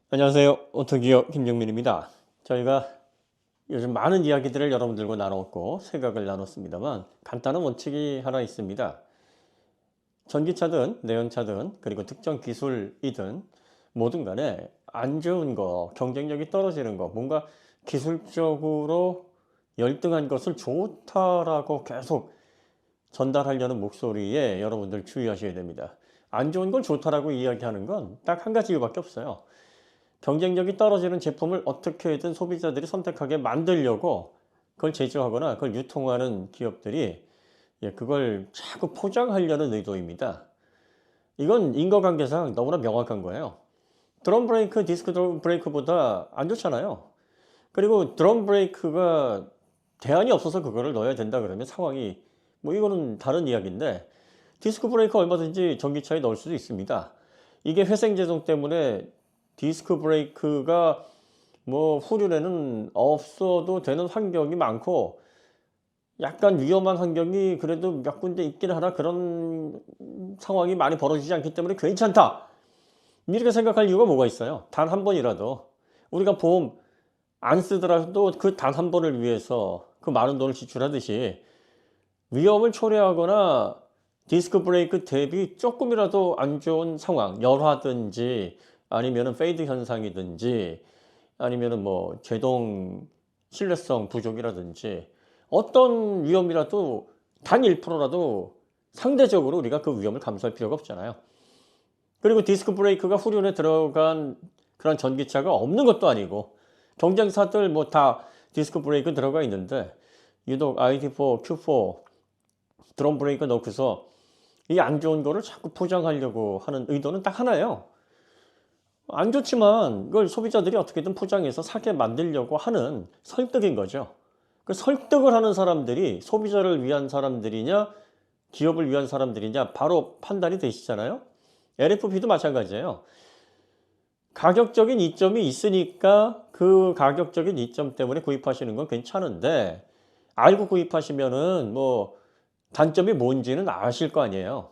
안녕하세요. 오토기업 김정민입니다. 저희가 요즘 많은 이야기들을 여러분들과 나눴고 생각을 나눴습니다만 간단한 원칙이 하나 있습니다. 전기차든 내연차든 그리고 특정 기술이든 뭐든 간에 안 좋은 거, 경쟁력이 떨어지는 거, 뭔가 기술적으로 열등한 것을 좋다라고 계속 전달하려는 목소리에 여러분들 주의하셔야 됩니다. 안 좋은 걸 좋다라고 이야기하는 건 딱 한 가지 이유밖에 없어요. 경쟁력이 떨어지는 제품을 어떻게든 소비자들이 선택하게 만들려고 그걸 제조하거나 그걸 유통하는 기업들이 그걸 자꾸 포장하려는 의도입니다. 이건 인과관계상 너무나 명확한 거예요. 드럼 브레이크, 디스크 드럼 브레이크보다 안 좋잖아요. 그리고 드럼 브레이크가 대안이 없어서 그거를 넣어야 된다 그러면 상황이 뭐 이거는 다른 이야기인데, 디스크 브레이크 얼마든지 전기차에 넣을 수도 있습니다. 이게 회생 제동 때문에 디스크 브레이크가 뭐 후륜에는 없어도 되는 환경이 많고 약간 위험한 환경이 그래도 몇 군데 있긴 하나 그런 상황이 많이 벌어지지 않기 때문에 괜찮다, 이렇게 생각할 이유가 뭐가 있어요? 단 한 번이라도 우리가 보험 안 쓰더라도 그 단 한 번을 위해서 그 많은 돈을 지출하듯이 위험을 초래하거나 디스크 브레이크 대비 조금이라도 안 좋은 상황, 열화든지 아니면은 페이드 현상이든지 아니면은 뭐 제동 신뢰성 부족이라든지 어떤 위험이라도 단 1%라도 상대적으로 우리가 그 위험을 감수할 필요가 없잖아요. 그리고 디스크 브레이크가 후륜에 들어간 그런 전기차가 없는 것도 아니고 경쟁사들 뭐 다 디스크 브레이크 들어가 있는데 유독 ID4, Q4 드럼 브레이크 넣고서 이 안 좋은 거를 자꾸 포장하려고 하는 의도는 딱 하나예요. 안 좋지만 이걸 소비자들이 어떻게든 포장해서 사게 만들려고 하는 설득인 거죠. 그 설득을 하는 사람들이 소비자를 위한 사람들이냐 기업을 위한 사람들이냐 바로 판단이 되시잖아요. LFP도 마찬가지예요. 가격적인 이점이 있으니까 그 가격적인 이점 때문에 구입하시는 건 괜찮은데, 알고 구입하시면은 뭐 단점이 뭔지는 아실 거 아니에요.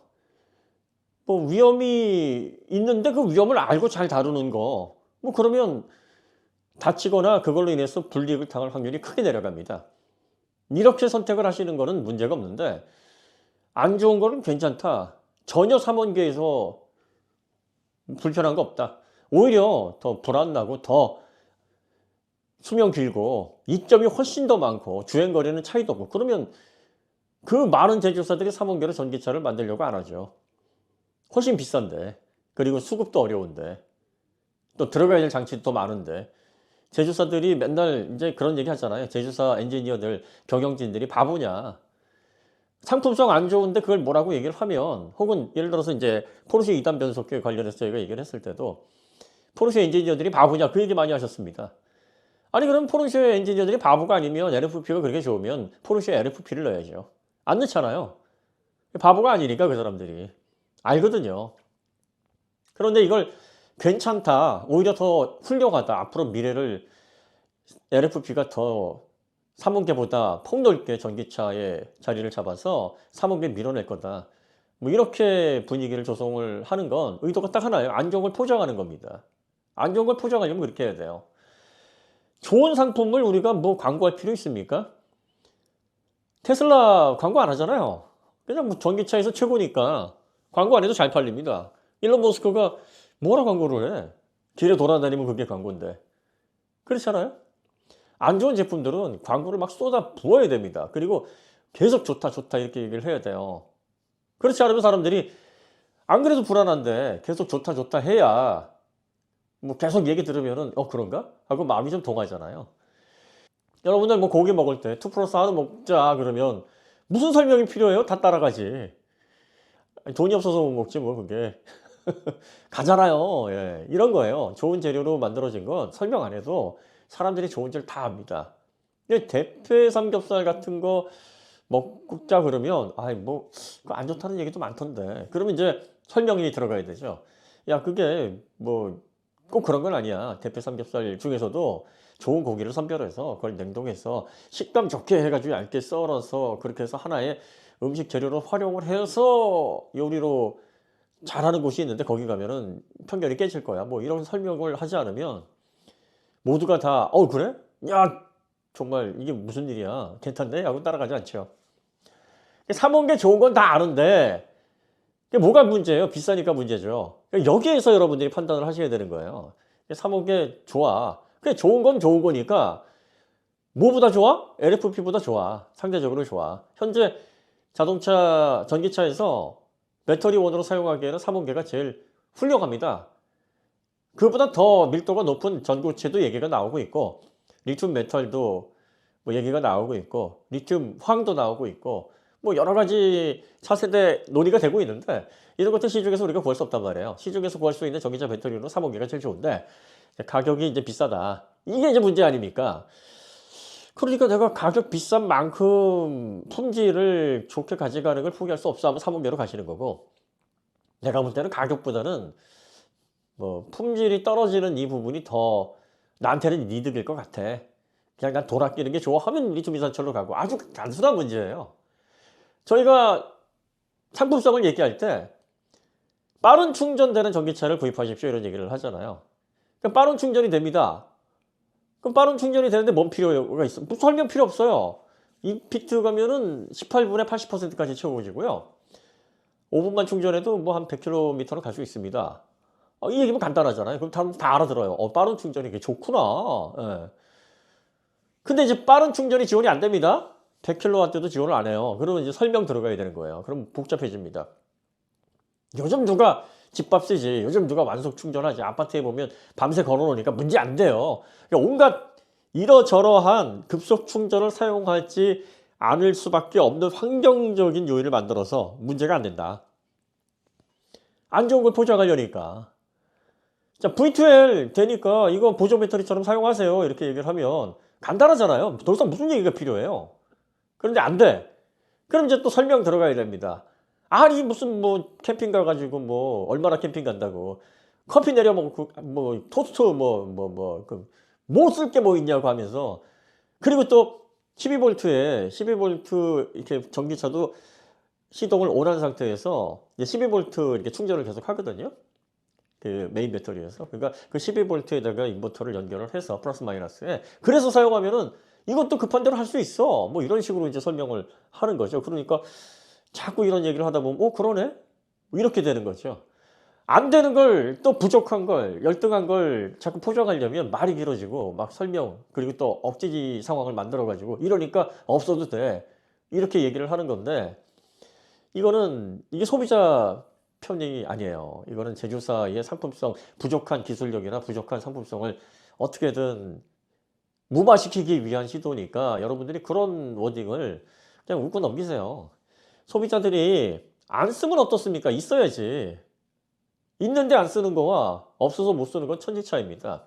뭐 위험이 있는데 그 위험을 알고 잘 다루는 거, 뭐 그러면 다치거나 그걸로 인해서 불이익을 당할 확률이 크게 내려갑니다. 이렇게 선택을 하시는 거는 문제가 없는데, 안 좋은 거는 괜찮다, 전혀 삼원계에서 불편한 거 없다, 오히려 더 불안나고 더 수명 길고 이점이 훨씬 더 많고 주행거리는 차이도 없고 그러면 그 많은 제조사들이 삼원계로 전기차를 만들려고 안 하죠. 훨씬 비싼데, 그리고 수급도 어려운데, 또 들어가야 될 장치도 더 많은데. 제조사들이 맨날 이제 그런 얘기 하잖아요. 제조사 엔지니어들, 경영진들이 바보냐. 상품성 안 좋은데 그걸 뭐라고 얘기를 하면, 혹은 예를 들어서 이제 포르쉐 2단 변속기에 관련해서 저희가 얘기를 했을 때도 포르쉐 엔지니어들이 바보냐 그 얘기 많이 하셨습니다. 아니 그럼 포르쉐 엔지니어들이 바보가 아니면 LFP가 그렇게 좋으면 포르쉐 LFP를 넣어야죠. 안 넣잖아요. 바보가 아니니까 그 사람들이 알거든요. 그런데 이걸 괜찮다, 오히려 더 훌륭하다, 앞으로 미래를 LFP가 더 3원계보다 폭넓게 전기차의 자리를 잡아서 3원계 밀어낼 거다, 뭐 이렇게 분위기를 조성을 하는 건 의도가 딱 하나예요. 안 좋은 걸 포장하는 겁니다. 안 좋은 걸 포장하려면 그렇게 해야 돼요. 좋은 상품을 우리가 뭐 광고할 필요 있습니까? 테슬라 광고 안 하잖아요. 그냥 뭐 전기차에서 최고니까 광고 안 해도 잘 팔립니다. 일론 머스크가 뭐라 광고를 해? 길에 돌아다니면 그게 광고인데. 그렇잖아요? 안 좋은 제품들은 광고를 막 쏟아 부어야 됩니다. 그리고 계속 좋다 좋다 이렇게 얘기를 해야 돼요. 그렇지 않으면 사람들이 안 그래도 불안한데 계속 좋다 좋다 해야 뭐 계속 얘기 들으면은 그런가? 하고 마음이 좀 동하잖아요. 여러분들 뭐 고기 먹을 때 2 플러스 하나 먹자 그러면 무슨 설명이 필요해요? 다 따라가지. 돈이 없어서 못 먹지 뭐 그게. 가잖아요. 예. 이런 거예요. 좋은 재료로 만들어진 건 설명 안 해도 사람들이 좋은 줄 다 압니다. 근데 대패 삼겹살 같은 거 먹자 그러면 아이 뭐 그거 안 좋다는 얘기도 많던데. 그러면 이제 설명이 들어가야 되죠. 야 그게 뭐 꼭 그런 건 아니야. 대패 삼겹살 중에서도 좋은 고기를 선별해서 그걸 냉동해서 식감 좋게 해 가지고 얇게 썰어서 그렇게 해서 하나의 음식 재료로 활용을 해서 요리로 잘하는 곳이 있는데 거기 가면은 편견이 깨질 거야. 뭐 이런 설명을 하지 않으면 모두가 다 "어 그래? 야 정말 이게 무슨 일이야. 괜찮네." 하고 따라가지 않죠. 사 먹은 게 좋은 건 다 아는데 그게 뭐가 문제예요? 비싸니까 문제죠. 그러니까 여기에서 여러분들이 판단을 하셔야 되는 거예요. 사 먹은 게 좋아. 그게 좋은 건 좋은 거니까 뭐보다 좋아? LFP보다 좋아. 상대적으로 좋아. 현재 자동차 전기차에서 배터리원으로 사용하기에는 삼원계가 제일 훌륭합니다. 그보다 더 밀도가 높은 전고체도 얘기가 나오고 있고 리튬 메탈도 뭐 얘기가 나오고 있고 리튬 황도 나오고 있고 뭐 여러 가지 차세대 논의가 되고 있는데 이런 것들 시중에서 우리가 구할 수 없단 말이에요. 시중에서 구할 수 있는 전기차 배터리로 삼원계가 제일 좋은데 가격이 이제 비싸다. 이게 이제 문제 아닙니까? 그러니까 내가 가격 비싼 만큼 품질을 좋게 가져가는 걸 포기할 수 없어 하면 삼원계로 가시는 거고 내가 볼 때는 가격보다는 뭐 품질이 떨어지는 이 부분이 더 나한테는 이득일 것 같아. 그냥 난 돈 아끼는 게 좋아 하면 리튬 이산철로 가고 아주 단순한 문제예요. 저희가 상품성을 얘기할 때 빠른 충전되는 전기차를 구입하십시오 이런 얘기를 하잖아요. 그럼 빠른 충전이 됩니다. 그럼 빠른 충전이 되는데 뭔 필요가 있어? 뭐 설명 필요 없어요. 이피트 가면은 18분에 80%까지 채워지고요. 5분만 충전해도 뭐 한 100km는 갈 수 있습니다. 이 얘기면 간단하잖아요. 그럼 다 알아들어요. 빠른 충전이 이게 좋구나. 예. 근데 이제 빠른 충전이 지원이 안 됩니다. 100kW도 지원을 안 해요. 그러면 이제 설명 들어가야 되는 거예요. 그럼 복잡해집니다. 요즘 누가 집밥 쓰지. 요즘 누가 완속 충전하지. 아파트에 보면 밤새 걸어놓으니까 문제 안 돼요. 그러니까 온갖 이러저러한 급속 충전을 사용하지 않을 수밖에 없는 환경적인 요인을 만들어서 문제가 안 된다. 안 좋은 걸 포장하려니까. 자, V2L 되니까 이거 보조 배터리처럼 사용하세요. 이렇게 얘기를 하면 간단하잖아요. 더 이상 무슨 얘기가 필요해요. 그런데 안 돼. 그럼 이제 또 설명 들어가야 됩니다. 아니 무슨 뭐 캠핑 가가지고 뭐 얼마나 캠핑 간다고 커피 내려 먹고 뭐 토스트 뭐 쓸 게 뭐 있냐고 하면서 그리고 또 12V에 12V 이렇게 전기차도 시동을 온 한 상태에서 이제 12V 이렇게 충전을 계속 하거든요. 그 메인 배터리에서. 그러니까 그 12V에다가 인버터를 연결을 해서 플러스 마이너스에 그래서 사용하면은 이것도 급한 대로 할 수 있어. 뭐 이런 식으로 이제 설명을 하는 거죠. 그러니까 자꾸 이런 얘기를 하다 보면 그러네? 뭐 이렇게 되는 거죠. 안 되는 걸 또 부족한 걸 열등한 걸 자꾸 포장하려면 말이 길어지고 막 설명 그리고 또 억지지 상황을 만들어 가지고 이러니까 없어도 돼. 이렇게 얘기를 하는 건데 이거는 이게 소비자 편이 아니에요. 이거는 제조사의 상품성 부족한 기술력이나 부족한 상품성을 어떻게든 무마시키기 위한 시도니까 여러분들이 그런 워딩을 그냥 웃고 넘기세요. 소비자들이 안 쓰면 어떻습니까? 있어야지. 있는데 안 쓰는 거와 없어서 못 쓰는 건 천지 차이입니다.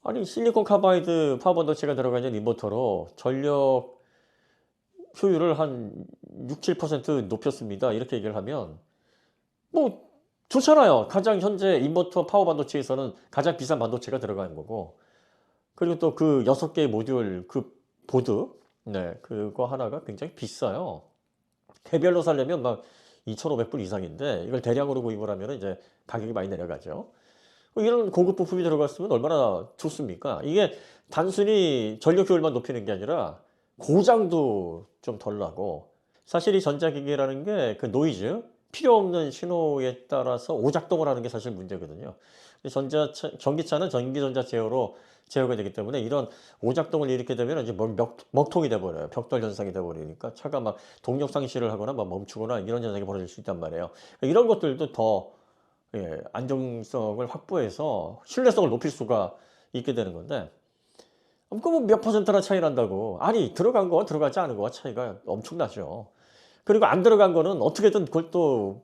아니 실리콘 카바이드 파워 반도체가 들어가 있는 인버터로 전력 효율을 한 6, 7% 높였습니다. 이렇게 얘기를 하면 뭐 좋잖아요. 가장 현재 인버터 파워 반도체에서는 가장 비싼 반도체가 들어가는 거고 그리고 또 그 6개의 모듈 그 보드 네 그거 하나가 굉장히 비싸요. 개별로 사려면 막 2,500불 이상인데 이걸 대량으로 구입을 하면 이제 가격이 많이 내려가죠. 이런 고급 부품이 들어갔으면 얼마나 좋습니까? 이게 단순히 전력 효율만 높이는 게 아니라 고장도 좀 덜 나고 사실 이 전자기기라는 게 그 노이즈 필요 없는 신호에 따라서 오작동을 하는 게 사실 문제거든요. 전기차는 전기전자 제어로 제어가 되기 때문에 이런 오작동을 일으키게 되면 이제 먹통이 돼버려요. 벽돌 현상이 돼버리니까 차가 막 동력 상실을 하거나 막 멈추거나 이런 현상이 벌어질 수 있단 말이에요. 이런 것들도 더 안정성을 확보해서 신뢰성을 높일 수가 있게 되는 건데 그럼 몇 퍼센트나 차이 난다고. 아니 들어간 거와 들어가지 않은 거와 차이가 엄청나죠. 그리고 안 들어간 거는 어떻게든 그걸 또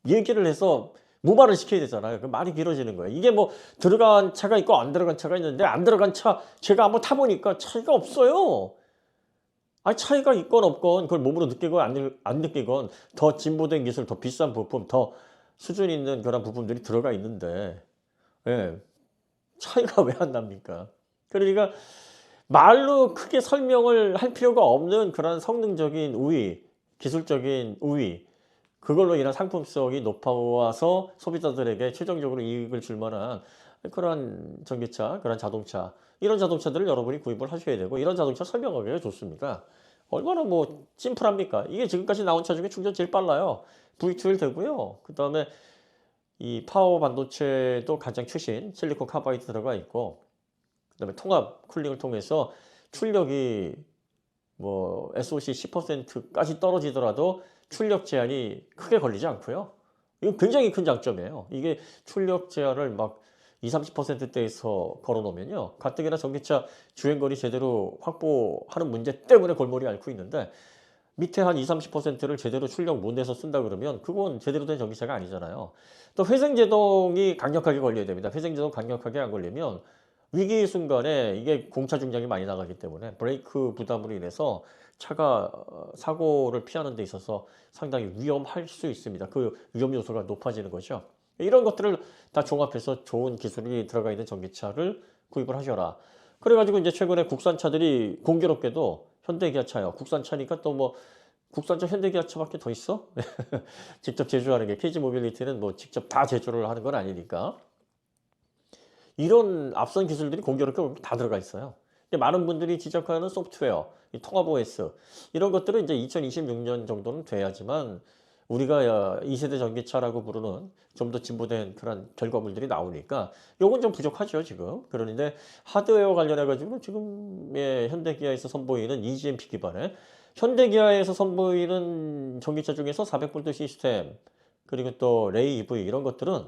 얘기를 해서 무마를 시켜야 되잖아요. 그 말이 길어지는 거예요. 이게 뭐 들어간 차가 있고 안 들어간 차가 있는데 안 들어간 차 제가 한번 타보니까 차이가 없어요. 아니 차이가 있건 없건 그걸 몸으로 느끼건 안 느끼건 더 진보된 기술, 더 비싼 부품, 더 수준 있는 그런 부품들이 들어가 있는데 예, 차이가 왜 안 납니까? 그러니까 말로 크게 설명을 할 필요가 없는 그런 성능적인 우위, 기술적인 우위 그걸로 인한 상품성이 높아와서 소비자들에게 최종적으로 이익을 줄 만한 그러한 전기차, 그런 자동차, 이런 자동차들을 여러분이 구입을 하셔야 되고, 이런 자동차 설명하기가 좋습니다. 얼마나 뭐 심플합니까? 이게 지금까지 나온 차 중에 충전 제일 빨라요. V2일 되고요. 그 다음에 이 파워 반도체도 가장 최신 실리콘 카바이드 들어가 있고, 그 다음에 통합 쿨링을 통해서 출력이 뭐 SOC 10%까지 떨어지더라도 출력 제한이 크게 걸리지 않고요. 이거 굉장히 큰 장점이에요. 이게 출력 제한을 막 20, 30%대에서 걸어놓으면요, 가뜩이나 전기차 주행거리 제대로 확보하는 문제 때문에 골머리 앓고 있는데, 밑에 한 20, 30%를 제대로 출력 못 내서 쓴다 그러면 그건 제대로 된 전기차가 아니잖아요. 또 회생제동이 강력하게 걸려야 됩니다. 회생제동 강력하게 안 걸리면 위기 순간에 이게 공차 중량이 많이 나가기 때문에 브레이크 부담으로 인해서 차가 사고를 피하는 데 있어서 상당히 위험할 수 있습니다. 그 위험 요소가 높아지는 거죠. 이런 것들을 다 종합해서 좋은 기술이 들어가 있는 전기차를 구입을 하셔라. 그래가지고 이제 최근에 국산차들이 공교롭게도 현대기아차요. 국산차니까 또 뭐 국산차 현대기아차밖에 더 있어? 직접 제조하는 게 KG 모빌리티는 뭐 직접 다 제조를 하는 건 아니니까. 이런 앞선 기술들이 공교롭게 다 들어가 있어요. 많은 분들이 지적하는 소프트웨어, 이 통합 OS 이런 것들은 이제 2026년 정도는 돼야지만 우리가 2세대 전기차라고 부르는 좀 더 진보된 그런 결과물들이 나오니까 요건 좀 부족하죠 지금. 그런데 하드웨어 관련해 가지고 지금의 현대기아에서 선보이는 EGMP 기반의, 현대기아에서 선보이는 전기차 중에서 400V 시스템, 그리고 또 레이 EV 이런 것들은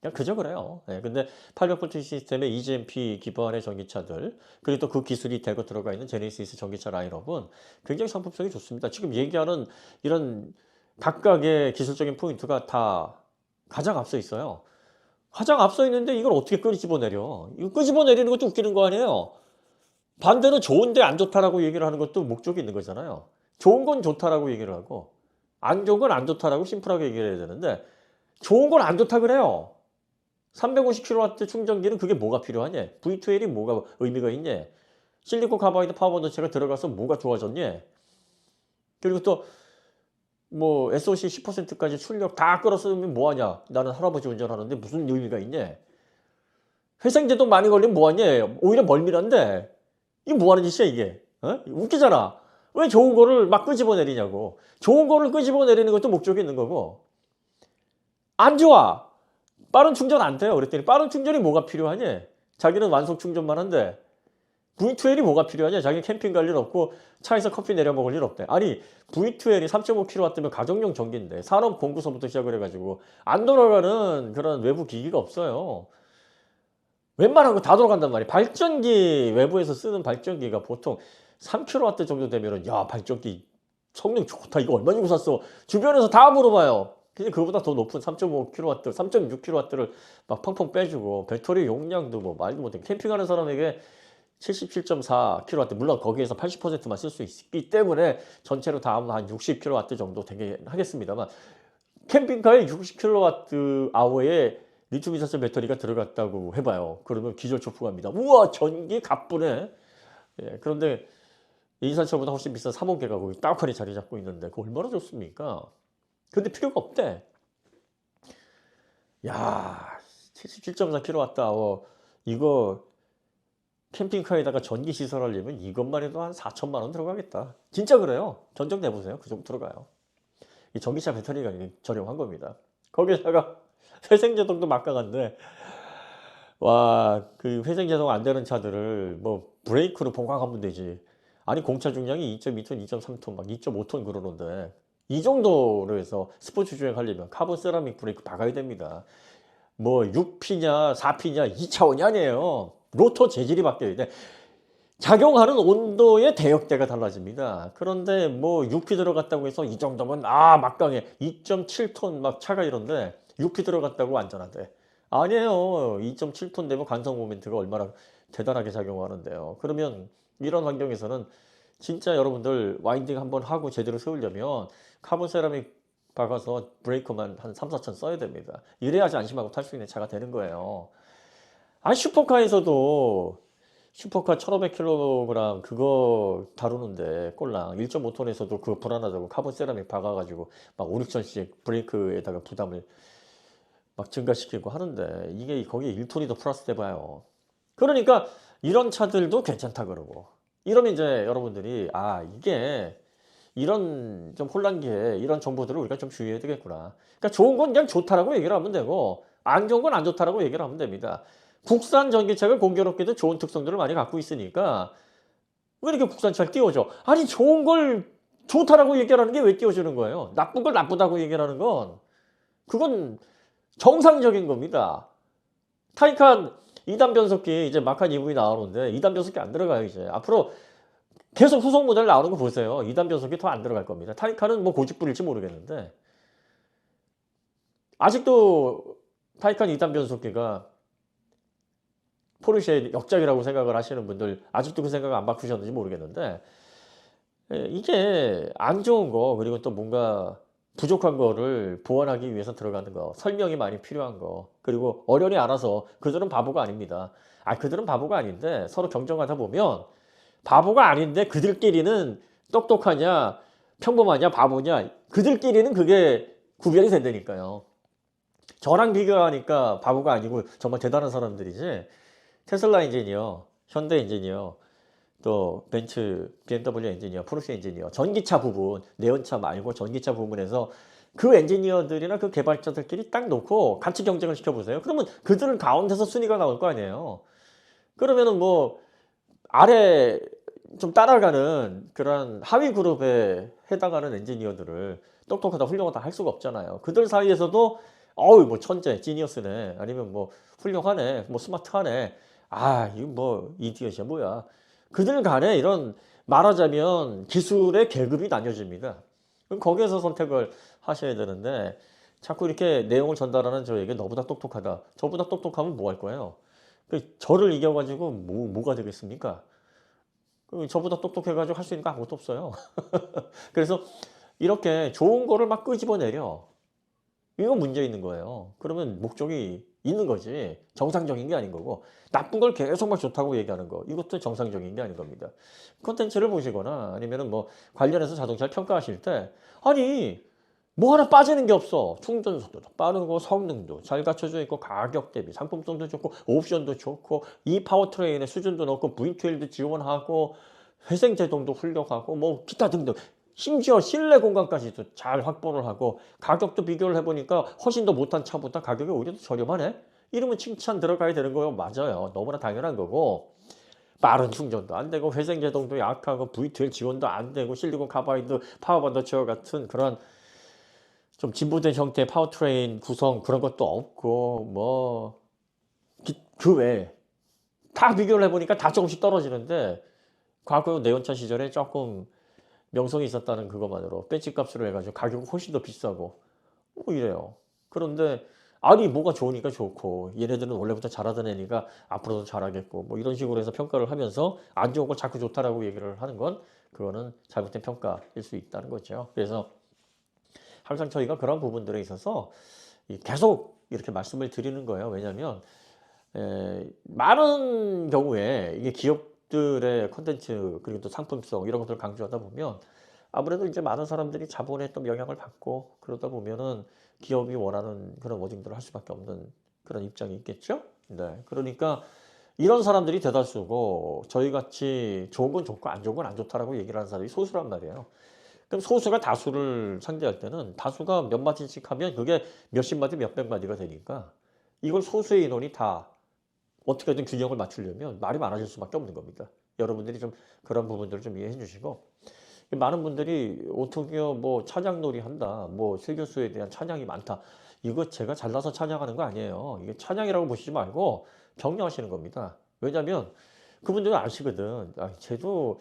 그냥 그저 그래요. 네, 근데 800V 시스템의 EGMP 기반의 전기차들, 그리고 또 그 기술이 대거 들어가 있는 제네시스 전기차 라인업은 굉장히 상품성이 좋습니다. 지금 얘기하는 이런 각각의 기술적인 포인트가 다 가장 앞서 있어요. 가장 앞서 있는데 이걸 어떻게 끄집어내려? 이거 끄집어내리는 것도 웃기는 거 아니에요? 반대로 좋은데 안 좋다라고 얘기를 하는 것도 목적이 있는 거잖아요. 좋은 건 좋다라고 얘기를 하고, 안 좋은 건 안 좋다라고 심플하게 얘기를 해야 되는데, 좋은 건 안 좋다 그래요. 350kW 충전기는 그게 뭐가 필요하냐? V2L이 뭐가 의미가 있냐? 실리콘 카바이드 파워 반도체가 들어가서 뭐가 좋아졌냐? 그리고 또 뭐 SOC 10%까지 출력 다 끌어쓰면 뭐하냐? 나는 할아버지 운전하는데 무슨 의미가 있냐? 회생제동 많이 걸리면 뭐하냐? 오히려 멀미난데 이게 뭐하는 짓이야 이게? 어? 웃기잖아. 왜 좋은 거를 막 끄집어내리냐고. 좋은 거를 끄집어내리는 것도 목적이 있는 거고, 안 좋아. 빠른 충전 안 돼요. 그랬더니 빠른 충전이 뭐가 필요하냐? 자기는 완속 충전만 한데 V2L이 뭐가 필요하냐? 자기는 캠핑 갈 일 없고 차에서 커피 내려 먹을 일 없대. 아니 V2L이 3.5kW면 가정용 전기인데 산업 공구소부터 시작을 해가지고 안 돌아가는 그런 외부 기기가 없어요. 웬만한 거 다 돌아간단 말이에요. 발전기, 외부에서 쓰는 발전기가 보통 3kW 정도 되면은, 야 발전기 성능 좋다, 이거 얼마 주고 샀어? 주변에서 다 물어봐요. 근데 그거보다 더 높은 3.5kW, 3.6kW를 막 펑펑 빼주고, 배터리 용량도 뭐 말도 못해. 캠핑하는 사람에게 77.4kW, 물론 거기에서 80%만 쓸 수 있기 때문에 전체로 다 하면 한 60kW 정도 되게 하겠습니다만, 캠핑카에 60kWh에 리튬 이산성 배터리가 들어갔다고 해봐요. 그러면 기절초풍합니다. 우와 전기 가쁘네. 예, 그런데 인산철보다 훨씬 비싼 3호기가 거기 딱하니 자리 잡고 있는데 그거 얼마나 좋습니까? 근데 필요가 없대. 야 77.4kWh 이거 캠핑카에다가 전기 시설하려면 이것만 해도 한 4천만 원 들어가겠다. 진짜 그래요. 견적 내보세요. 그 정도 들어가요. 이 전기차 배터리가 저렴한 겁니다. 거기다가 회생제동도 막강한데, 와, 그 회생제동 안 되는 차들을 뭐 브레이크로 보강하면 되지. 아니 공차 중량이 2.2톤, 2.3톤, 막 2.5톤 그러는데 이 정도로 해서 스포츠 주행하려면 카본 세라믹 브레이크 박아야 됩니다. 뭐 6P냐 4P냐 2차원이 아니에요. 로터 재질이 바뀌어야 돼. 작용하는 온도의 대역대가 달라집니다. 그런데 뭐 6P 들어갔다고 해서 이 정도면 막강해. 2.7톤 막 차가 이런데 6P 들어갔다고 안전하대. 아니에요. 2.7톤 되면 간성 모멘트가 얼마나 대단하게 작용하는데요. 그러면 이런 환경에서는 진짜 여러분들 와인딩 한번 하고 제대로 세우려면 카본 세라믹 박아서 브레이크만 한 3, 4천 써야 됩니다. 이래야지 안심하고 탈 수 있는 차가 되는 거예요. 아니 슈퍼카에서도 슈퍼카 1500kg 그거 다루는데 꼴랑 1.5톤에서도 그거 불안하다고 카본 세라믹 박아가지고 막 5, 6천씩 브레이크에다가 부담을 막 증가시키고 하는데 이게 거기에 1톤이 더 플러스 돼봐요. 그러니까 이런 차들도 괜찮다 그러고 이러면 이제 여러분들이 아 이게 이런 좀 혼란기에 이런 정보들을 우리가 좀 주의해야 되겠구나. 그러니까 좋은 건 그냥 좋다라고 얘기를 하면 되고 안 좋은 건 안 좋다라고 얘기를 하면 됩니다. 국산 전기차가 공교롭게도 좋은 특성들을 많이 갖고 있으니까 왜 이렇게 국산차를 띄워줘? 아니 좋은 걸 좋다라고 얘기하는 게 왜 띄워주는 거예요? 나쁜 걸 나쁘다고 얘기하는 건 그건 정상적인 겁니다. 타이칸 2단 변속기 이제 마칸 EV 나오는데 2단 변속기 안 들어가요 이제. 앞으로 계속 후속 모델 나오는 거 보세요. 2단 변속기 더 안 들어갈 겁니다. 타이칸은 뭐 고집 부릴지 모르겠는데 아직도 타이칸 2단 변속기가 포르쉐의 역작이라고 생각을 하시는 분들 아직도 그 생각 안 바꾸셨는지 모르겠는데 이게 안 좋은 거 그리고 또 뭔가 부족한 거를 보완하기 위해서 들어가는 거 설명이 많이 필요한 거 그리고 어련히 알아서 그들은 바보가 아닙니다. 아 그들은 바보가 아닌데 서로 경쟁하다 보면 바보가 아닌데 그들끼리는 똑똑하냐 평범하냐 바보냐 그들끼리는 그게 구별이 된다니까요. 저랑 비교하니까 바보가 아니고 정말 대단한 사람들이지 테슬라 엔지니어, 현대 엔지니어, 또 벤츠, BMW 엔지니어, 포르쉐 엔지니어, 전기차 부분, 내연차 말고 전기차 부분에서 그 엔지니어들이나 그 개발자들끼리 딱 놓고 같이 경쟁을 시켜보세요. 그러면 그들은 가운데서 순위가 나올 거 아니에요. 그러면은 뭐 아래 좀 따라가는 그런 하위 그룹에 해당하는 엔지니어들을 똑똑하다 훌륭하다 할 수가 없잖아요. 그들 사이에서도 어우 뭐 천재, 지니어스네 아니면 뭐 훌륭하네, 뭐 스마트하네 아 이거 뭐 이디엇이야 뭐야 그들 간에 이런 말하자면 기술의 계급이 나뉘어집니다. 그럼 거기에서 선택을 하셔야 되는데 자꾸 이렇게 내용을 전달하는 저에게 너보다 똑똑하다 저보다 똑똑하면 뭐 할 거예요? 저를 이겨가지고 뭐가 되겠습니까? 저보다 똑똑해가지고 할 수 있는 거 아무것도 없어요. 그래서 이렇게 좋은 거를 막 끄집어내려. 이거 문제 있는 거예요. 그러면 목적이 있는 거지. 정상적인 게 아닌 거고. 나쁜 걸 계속 막 좋다고 얘기하는 거. 이것도 정상적인 게 아닌 겁니다. 콘텐츠를 보시거나 아니면은 뭐 관련해서 자동차를 평가하실 때 아니 뭐 하나 빠지는 게 없어. 충전 속도도 빠르고 성능도 잘 갖춰져 있고 가격 대비 상품성도 좋고 옵션도 좋고 이 파워트레인의 수준도 높고 V12도 지원하고 회생 제동도 훌륭하고 뭐 기타 등등 심지어 실내 공간까지도 잘 확보를 하고 가격도 비교를 해보니까 훨씬 더 못한 차보다 가격이 오히려 더 저렴하네? 이러면 칭찬 들어가야 되는 거예요. 맞아요. 너무나 당연한 거고 빠른 충전도 안 되고 회생 제동도 약하고 V12 지원도 안 되고 실리콘 카바이드 파워반더체어 같은 그런 좀 진보된 형태의 파워트레인 구성 그런 것도 없고 뭐 그 외에 다 비교를 해보니까 다 조금씩 떨어지는데 과거 내연차 시절에 조금 명성이 있었다는 그것만으로 배지값으로 해가지고 가격은 훨씬 더 비싸고 뭐 이래요. 그런데 아니 뭐가 좋으니까 좋고 얘네들은 원래부터 잘하던 애니까 앞으로도 잘하겠고 뭐 이런 식으로 해서 평가를 하면서 안 좋은 걸 자꾸 좋다라고 얘기를 하는 건 그거는 잘못된 평가일 수 있다는 거죠. 그래서 항상 저희가 그런 부분들에 있어서 계속 이렇게 말씀을 드리는 거예요. 왜냐하면 많은 경우에 이게 기업들의 콘텐츠 그리고 또 상품성 이런 것들을 강조하다 보면 아무래도 이제 많은 사람들이 자본에 또 영향을 받고 그러다 보면은 기업이 원하는 그런 워딩들을 할 수밖에 없는 그런 입장이 있겠죠. 네, 그러니까 이런 사람들이 대다수고 저희같이 좋은 건 좋고 안 좋은 건 안 좋다라고 얘기를 하는 사람이 소수란 말이에요. 그럼 소수가 다수를 상대할 때는 다수가 몇 마디씩 하면 그게 몇십 마디 몇백 마디가 되니까 이걸 소수의 인원이 다 어떻게든 균형을 맞추려면 말이 많아질 수밖에 없는 겁니다. 여러분들이 좀 그런 부분들을 좀 이해해 주시고 많은 분들이 어떻게 뭐 찬양놀이 한다 뭐 실 교수에 대한 찬양이 많다 이거 제가 잘나서 찬양하는 거 아니에요. 이게 찬양이라고 보시지 말고 격려하시는 겁니다. 왜냐하면 그분들은 아시거든. 쟤도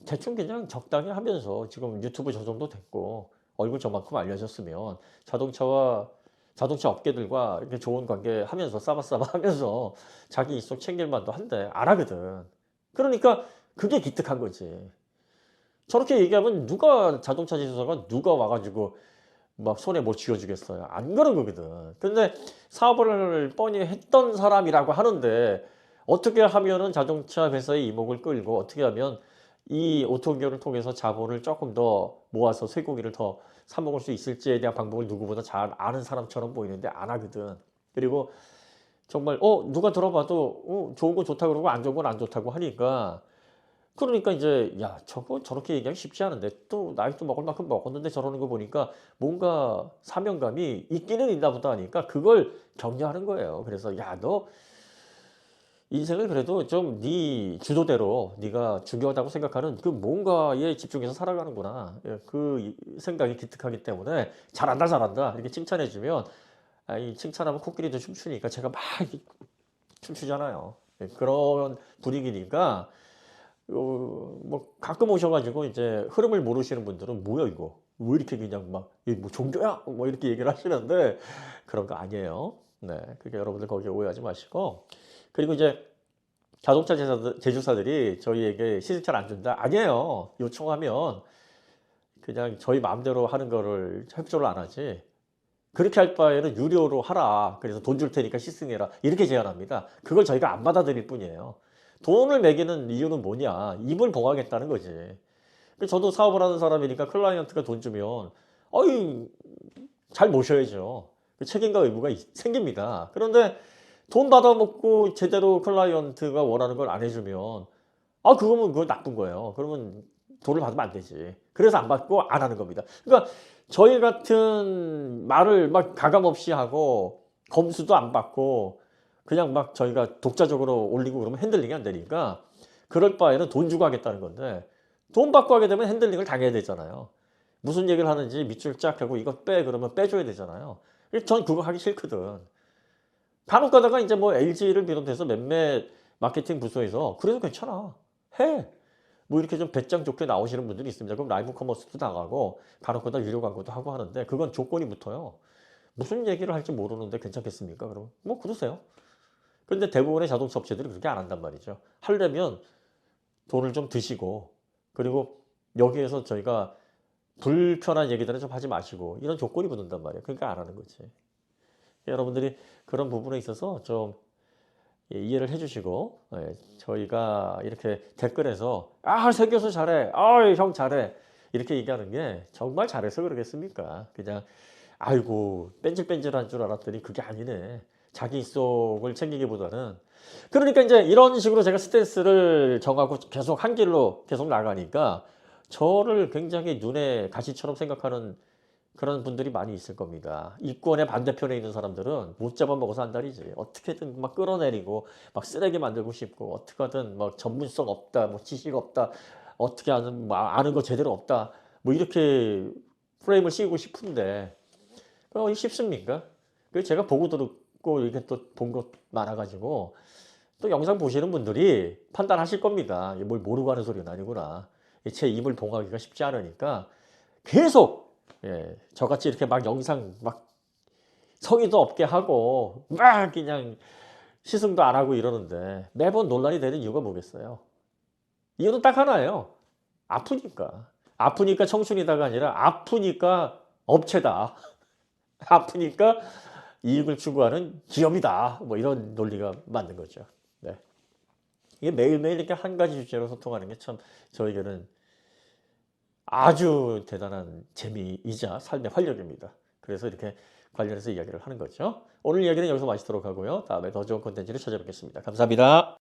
대충 그냥 적당히 하면서 지금 유튜브 저 정도 됐고 얼굴 저만큼 알려졌으면 자동차 업계들과 이렇게 좋은 관계 하면서 싸바싸바 하면서 자기 일속 챙길 만도 한데 안 하거든. 그러니까 그게 기특한 거지. 저렇게 얘기하면 누가 자동차 지수사가 누가 와가지고 막 손에 못 쥐어주겠어요. 안 그런 거거든. 근데 사업을 뻔히 했던 사람이라고 하는데 어떻게 하면은 자동차 회사의 이목을 끌고 어떻게 하면 이 오토기업을 통해서 자본을 조금 더 모아서 쇠고기를 더 사 먹을 수 있을지에 대한 방법을 누구보다 잘 아는 사람처럼 보이는데 안 하거든. 그리고 정말 누가 들어봐도 좋은 건 좋다 그러고 안 좋은 건 안 좋다고 하니까 그러니까 이제 야 저거 저렇게 얘기하기 쉽지 않은데 또 나이도 먹을 만큼 먹었는데 저러는 거 보니까 뭔가 사명감이 있기는 있나 보다 하니까 그걸 격려하는 거예요. 그래서 야 너 인생을 그래도 좀 네 주도대로 네가 중요하다고 생각하는 그 뭔가에 집중해서 살아가는구나. 예, 그 생각이 기특하기 때문에 잘한다 잘한다 이렇게 칭찬해 주면 이 칭찬하면 코끼리도 춤추니까 제가 막 이렇게 춤추잖아요. 예, 그런 분위기니까 뭐 가끔 오셔가지고 이제 흐름을 모르시는 분들은 뭐야 이거 왜 이렇게 그냥 막 이게 뭐 종교야 뭐 이렇게 얘기를 하시는데 그런 거 아니에요. 네, 그러니까 여러분들 거기에 오해하지 마시고 그리고 이제 자동차 제조사들이 저희에게 시승차를 안 준다 아니에요. 요청하면 그냥 저희 마음대로 하는 거를 협조를 안 하지. 그렇게 할 바에는 유료로 하라. 그래서 돈 줄 테니까 시승해라. 이렇게 제안합니다. 그걸 저희가 안 받아들일 뿐이에요. 돈을 매기는 이유는 뭐냐? 입을 봉하겠다는 거지. 저도 사업을 하는 사람이니까 클라이언트가 돈 주면 어이 잘 모셔야죠. 그 책임과 의무가 생깁니다. 그런데 돈 받아먹고 제대로 클라이언트가 원하는 걸 안 해주면 그거면 그거 나쁜 거예요. 그러면 돈을 받으면 안 되지. 그래서 안 받고 안 하는 겁니다. 그러니까 저희 같은 말을 막 가감 없이 하고 검수도 안 받고 그냥 막 저희가 독자적으로 올리고 그러면 핸들링이 안 되니까 그럴 바에는 돈 주고 하겠다는 건데 돈 받고 하게 되면 핸들링을 당해야 되잖아요. 무슨 얘기를 하는지 밑줄 쫙 하고 이거 빼 그러면 빼줘야 되잖아요. 전 그거 하기 싫거든. 간혹 가다가 이제 뭐 LG를 비롯해서 몇몇 마케팅 부서에서 그래도 괜찮아. 해. 뭐 이렇게 좀 배짱 좋게 나오시는 분들이 있습니다. 그럼 라이브 커머스도 나가고 간혹 가다 유료 광고도 하고 하는데 그건 조건이 붙어요. 무슨 얘기를 할지 모르는데 괜찮겠습니까? 그럼 뭐 그러세요. 그런데 대부분의 자동차 업체들이 그렇게 안 한단 말이죠. 하려면 돈을 좀 드시고 그리고 여기에서 저희가 불편한 얘기들은 좀 하지 마시고 이런 조건이 붙는단 말이에요. 그러니까 안 하는 거지. 여러분들이 그런 부분에 있어서 좀 이해를 해주시고 저희가 이렇게 댓글에서 세 교수 잘해, 형 잘해 이렇게 얘기하는 게 정말 잘해서 그러겠습니까? 그냥 아이고 뺀질뺀질한 줄 알았더니 그게 아니네. 자기 속을 챙기기보다는 그러니까 이제 이런 식으로 제가 스탠스를 정하고 계속 한 길로 계속 나가니까 저를 굉장히 눈에 가시처럼 생각하는 그런 분들이 많이 있을 겁니다. 이권의 반대편에 있는 사람들은 못 잡아먹어서 한다리지. 어떻게든 막 끌어내리고 막 쓰레기 만들고 싶고 어떻게든 막 전문성 없다, 뭐 지식 없다, 어떻게 아는 거 제대로 없다, 뭐 이렇게 프레임을 씌우고 싶은데 쉽습니까? 그 제가 보고 듣고 이렇게 또 본 것 많아가지고 또 영상 보시는 분들이 판단하실 겁니다. 뭘 모르고 하는 소리는 아니구나. 제 입을 봉하기가 쉽지 않으니까 계속 저같이 이렇게 막 영상 막 성의도 없게 하고 막 그냥 시승도 안 하고 이러는데 매번 논란이 되는 이유가 뭐겠어요? 이유는 딱 하나예요. 아프니까. 아프니까 청춘이다가 아니라 아프니까 업체다. 아프니까 이익을 추구하는 기업이다. 뭐 이런 논리가 맞는 거죠. 네. 이게 매일매일 이렇게 한 가지 주제로 소통하는 게 참 저에게는 아주 대단한 재미이자 삶의 활력입니다. 그래서 이렇게 관련해서 이야기를 하는 거죠. 오늘 이야기는 여기서 마치도록 하고요. 다음에 더 좋은 콘텐츠를 찾아뵙겠습니다. 감사합니다.